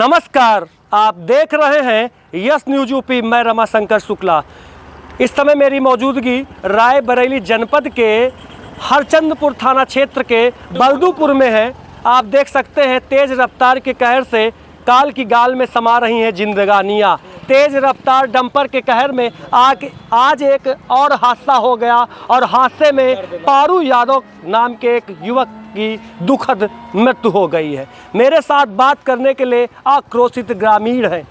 नमस्कार, आप देख रहे हैं यस न्यूज यूपी। मैं रमाशंकर शुक्ला। इस समय मेरी मौजूदगी रायबरेली जनपद के हरचंदपुर थाना क्षेत्र के बलदूपुर में है। आप देख सकते हैं तेज रफ्तार के कहर से काल की गाल में समा रही हैं जिंदगानियाँ। तेज रफ्तार डंपर के कहर में आज एक और हादसा हो गया और हादसे में पारू यादव नाम के एक युवक की दुखद मृत्यु हो गई है। मेरे साथ बात करने के लिए आक्रोशित ग्रामीण हैं,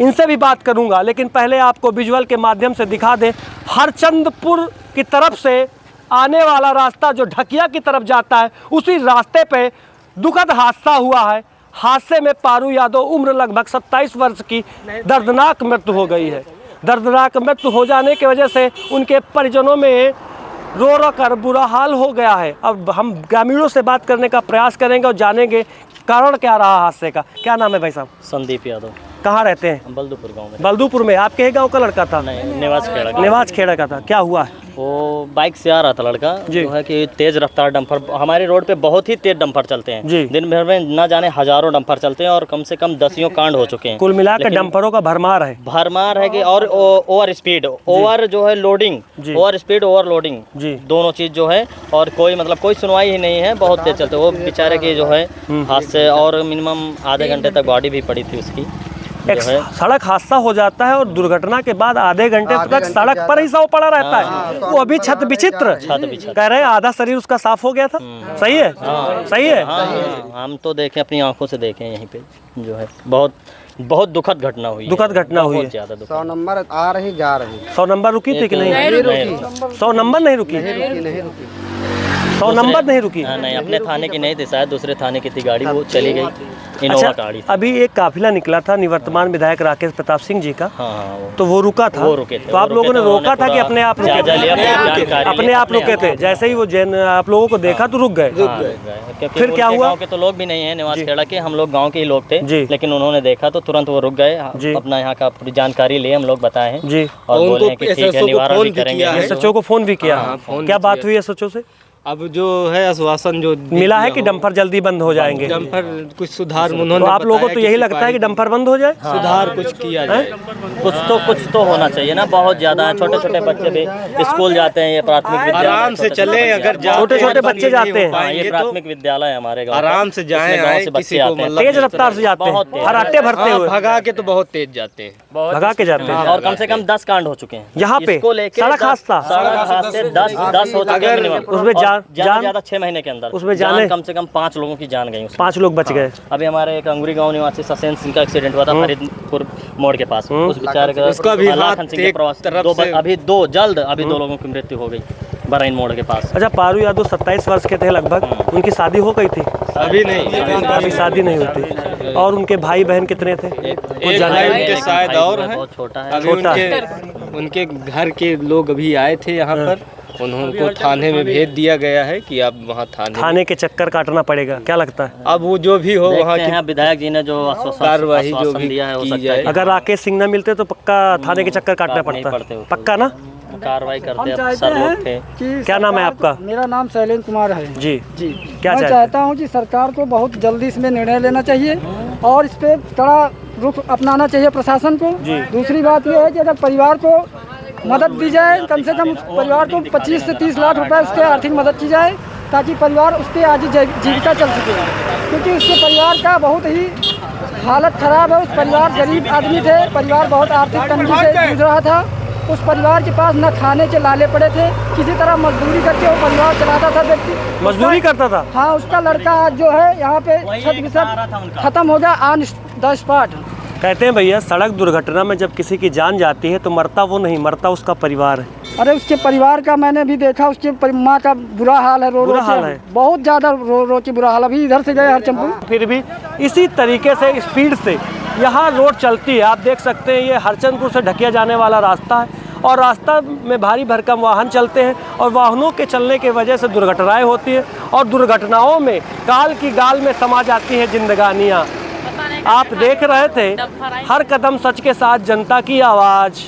इनसे भी बात करूंगा, लेकिन पहले आपको विजुअल के माध्यम से दिखा दें। हरचंदपुर की तरफ से आने वाला रास्ता जो ढकिया की तरफ जाता है, उसी रास्ते पे दुखद हादसा हुआ है। हादसे में पारू यादव उम्र लगभग 27 वर्ष की दर्दनाक मृत्यु हो गई है। दर्दनाक मृत्यु हो जाने की वजह से उनके परिजनों में रो रो कर बुरा हाल हो गया है। अब हम ग्रामीणों से बात करने का प्रयास करेंगे और जानेंगे कारण क्या रहा हादसे का। क्या नाम है भाई साहब? संदीप यादव। कहाँ रहते हैं? बलदूपुर गांव में। बलदूपुर में। आपके ही गांव का लड़का था? नहीं, निवास खेड़ा का। निवास खेड़ा का था। क्या हुआ है? वो बाइक से आ रहा था लड़का, जो है कि तेज रफ्तार डंपर, हमारे रोड पे बहुत ही तेज डंपर चलते हैं जी। दिन भर में न जाने हजारों डंपर चलते हैं और कम से कम 10 कांड हो चुके हैं। कुल मिलाकर डंपरों का भरमार है कि और ओवर स्पीड, ओवर जो है loading, over speed over loading जी, दोनों चीज जो है, और कोई सुनवाई ही नहीं है। बहुत तेज चलते। वो बेचारे की जो है हादसे और मिनिमम आधे घंटे तक बॉडी भी पड़ी थी उसकी। एक सड़क हादसा हो जाता है और दुर्घटना के बाद आधे घंटे तक सड़क पर ही सौ पड़ा रहता है। वो अभी छत विचित्र कह रहे हैं, आधा शरीर उसका साफ हो गया था। सही है? सही है। हम तो देखें, अपनी आंखों से देखें, यहीं पे जो है बहुत दुखद घटना हुई। दुखद घटना हुई है। 100 नंबर आ रही जा रही। 100 नंबर रुकी थी कि नहीं? 100 नंबर नहीं रुकी। 100 नंबर नहीं रुकी। नहीं, अपने थाने की नहीं थी, शायद दूसरे थाने की थी गाड़ी, वो चली गई। अच्छा, अभी एक काफिला निकला था निवर्तमान विधायक राकेश प्रताप सिंह जी का। तो वो रुका था। वो रुके थे। तो आप लोगों ने रोका था कि अपने आप रुके थे? अपने आप रुके थे। जैसे ही वो आप लोगों को देखा तो रुक गए। फिर क्या हुआ? गाँव के तो लोग भी नहीं है, निवास खेड़ा के, हम लोग गाँव के ही लोग थे, लेकिन उन्होंने देखा तो तुरंत वो रुक गए। अपना यहाँ का पूरी जानकारी लिए, हम लोग बताए हैं जी, और बोले हैं कि ठीक है, निवारण भी करेंगे। एसएचओ को फोन भी किया? क्या बात हुई एसएचओ से? अब जो है आश्वासन जो मिला है कि डंपर जल्दी बंद हो जाएंगे। डंपर कुछ सुधार उन्होंने, तो आप लोगों को तो यही लगता है कि डंपर बंद हो जाए? सुधार कुछ किया जाए। कुछ तो होना चाहिए ना। बहुत ज्यादा है, छोटे छोटे बच्चे भी स्कूल जाते हैं। ये प्राथमिक विद्यालय आराम से चले, अगर छोटे बच्चे जाते हैं। ये प्राथमिक विद्यालय है हमारे गाँव। आराम से जाए, किसी को तेज रफ्तार से जाते हैं, हराटे भरते हुए भगा के, तो बहुत तेज जाते हैं, भगा के जाते हैं। और कम से कम 10 कांड हो चुके हैं यहाँ पे। सड़क हादसा 10 हो चुके हैं। उसमें ज्यादा 6 महीने के अंदर उसमें जाने कम से कम 5 लोगों की जान गई। 5 लोग बच गए। अभी हमारे एक अंगुरी गांव निवासी ससेन सिंह का एक्सीडेंट हुआ था फरीदपुर मोड़ के पास। उस बेचारे का अभी 2 लोगों की मृत्यु हो गई बरैन मोड़ के पास। अच्छा, पारू यादव 27 वर्ष के थे लगभग। उनकी शादी हो गई थी? अभी नहीं, अभी शादी नहीं हुई थी। और उनके भाई बहन कितने थे? उनके शायद और है, बहुत छोटा है। अभी उनके घर के लोग अभी आए थे यहाँ पर, उनको थाने में भेज दिया गया है कि आप वहाँ थाने के चक्कर काटना पड़ेगा। क्या लगता है अब वो जो भी हो वहाँ के विधायक जी ने जो कार्रवाई जो भी दिया है, हो सकता है। अगर राकेश सिंह न मिलते तो पक्का थाने के चक्कर काटना पड़ता। पक्का ना? कार्रवाई करते हैं सर लोग थे। क्या नाम है आपका? मेरा नाम शैलेंद्र कुमार है जी। क्या मैं चाहता हूँ कि सरकार को बहुत जल्दी इसमें निर्णय लेना चाहिए और इस पे कड़ा रुख अपनाना चाहिए प्रशासन को। दूसरी बात यह है कि अगर परिवार को मदद दी जाए, कम से कम परिवार को 25 से 30 लाख रुपए उसके आर्थिक मदद की जाए, ताकि परिवार उसके आज जीविका चल सके। क्योंकि उसके परिवार का बहुत ही हालत खराब है। उस परिवार गरीब आदमी थे, परिवार बहुत आर्थिक तंगी से जूझ रहा था। उस परिवार के पास न खाने के लाले पड़े थे, किसी तरह मजदूरी करके वो परिवार चलाता था। व्यक्ति मजदूरी करता था। हाँ, उसका लड़का आज जो है यहाँ पे छत विछत खत्म हो गया ऑन द स्पॉट। कहते हैं भैया, सड़क दुर्घटना में जब किसी की जान जाती है तो मरता वो नहीं, मरता उसका परिवार है। अरे उसके परिवार का मैंने भी देखा, उसके माँ का बुरा हाल है। बुरा हाल है, बहुत ज्यादा रो के बुरा हाल। अभी इधर से गए हरचंदपुर, फिर भी इसी तरीके से स्पीड से यहाँ रोड चलती है। आप देख सकते हैं, ये हरचंदपुर से ढकिया जाने वाला रास्ता है और रास्ता में भारी भरकम वाहन चलते हैं और वाहनों के चलने की वजह से दुर्घटनाएं होती हैं और दुर्घटनाओं में काल की गाल में समा जाती है जिंदगानियाँ। आप देख रहे थे हर कदम सच के साथ जनता की आवाज़।